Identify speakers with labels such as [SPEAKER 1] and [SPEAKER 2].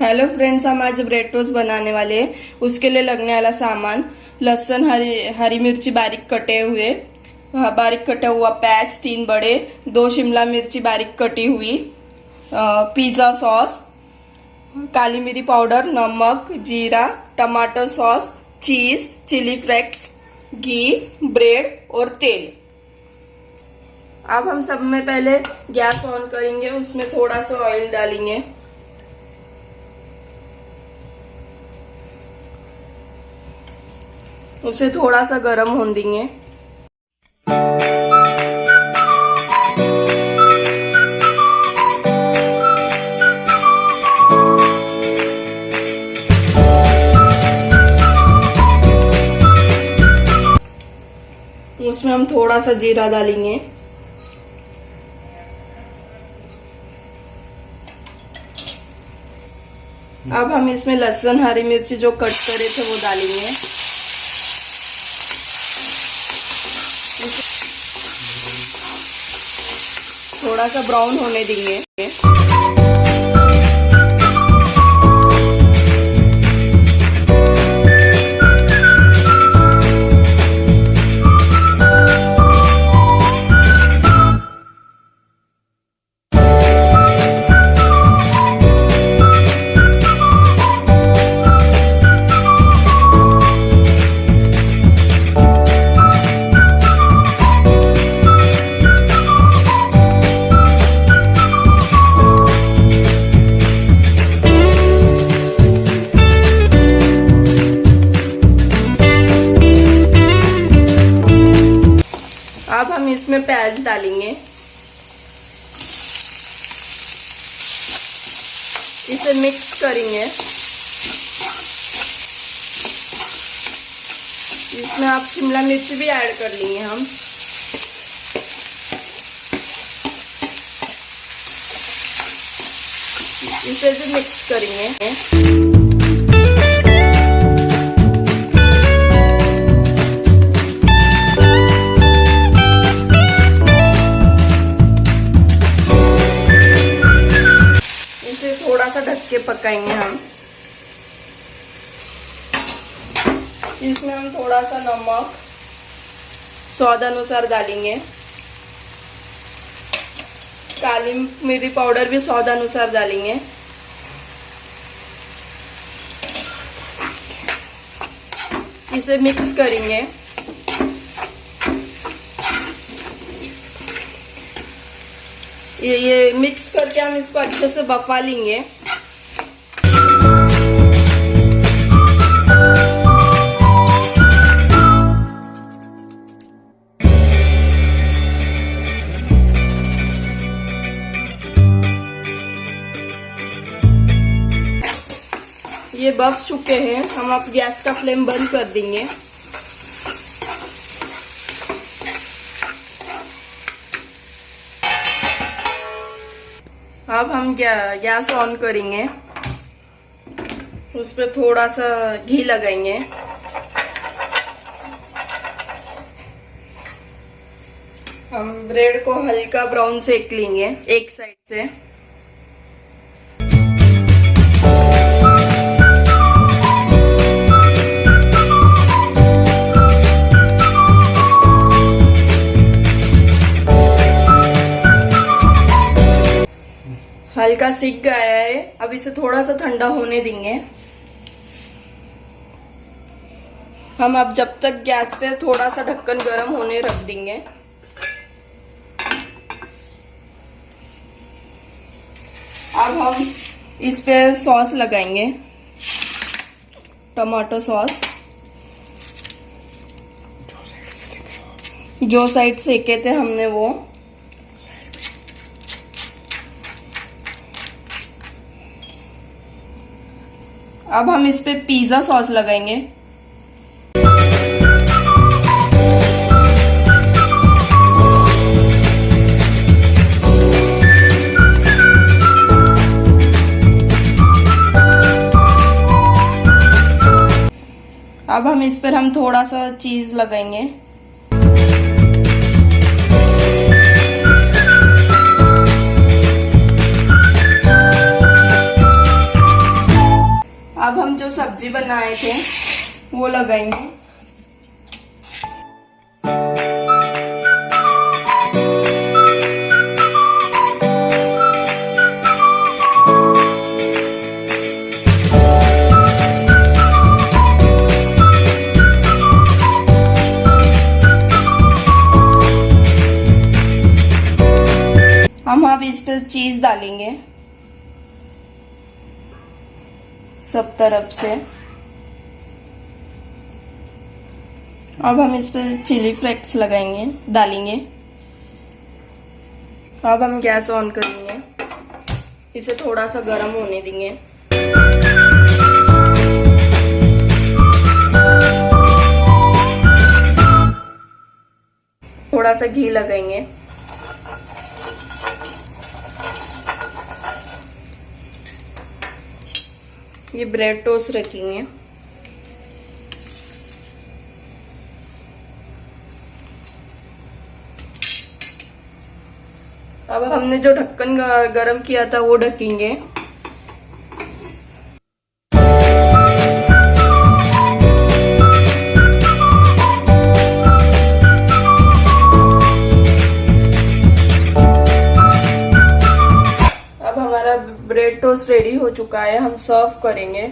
[SPEAKER 1] Hello friends, हम आज bread toast बनाने वाले हैं। उसके लिए लगने वाला सामान लहसुन, हरी मिर्ची बारीक कटे हुए, बारीक कटा हुआ प्याज 3 बड़े, 2 शिमला मिर्ची बारीक कटी हुई, पिज्जा सॉस, काली मिरी पाउडर, नमक, जीरा, टमाटो सॉस, चीज, चिली फ्लेक्स, घी, ब्रेड और तेल। अब हम सब में पहले गैस ऑन करेंगे, उसमें थोड़ा सा ऑयल डालेंगे। उसे थोड़ा सा गर्म होने देंगे। उसमें हम थोड़ा सा जीरा डालेंगे। अब हम इसमें लहसुन, हरी मिर्ची जो कट करे थे वो डालेंगे। थोड़ा सा ब्राउन होने देंगे। अब हम इसमें प्याज डालेंगे। इसे मिक्स करेंगे। इसमें आप शिमला मिर्च भी ऐड कर लेंगे हम। इसे भी मिक्स करेंगे। थोड़ा सा ढक के पकाएंगे हम। इसमें हम थोड़ा सा नमक स्वाद अनुसार डालेंगे। काली मिरी पाउडर भी स्वाद अनुसार डालेंगे। इसे मिक्स करेंगे। ये मिक्स करके हम इसको अच्छे से बफा लेंगे। ये बफ चुके हैं, हम अब गैस का फ्लेम बंद कर देंगे। अब हम गैस ऑन करेंगे। उस पर थोड़ा सा घी लगाएंगे। हम ब्रेड को हल्का ब्राउन सेक लेंगे एक साइड से। हल्का सिक गया है, अब इसे थोड़ा सा ठंडा होने देंगे हम। अब जब तक गैस पे थोड़ा सा ढक्कन गर्म होने रख देंगे। अब हम इस पे सॉस लगाएंगे, टमाटो सॉस। जो साइड सेके थे हमने वो। अब हम इस पे पिज्जा सॉस लगाएंगे। अब हम इस पर थोड़ा सा चीज लगाएंगे। सब्जी बनाए थे वो लगाएंगे। हम अब इस पर चीज डालेंगे सब तरफ से। अब हम इस पर चिली फ्लेक्स लगाएंगे, डालेंगे। अब हम गैस ऑन करेंगे, इसे थोड़ा सा गर्म होने देंगे। थोड़ा सा घी लगाएंगे। ये ब्रेड टोस्ट रखेंगे। अब हमने जो ढक्कन गरम किया था वो ढकेंगे। अब हमारा ब्रेड टोस्ट रेडी हो चुका है, हम सर्व करेंगे।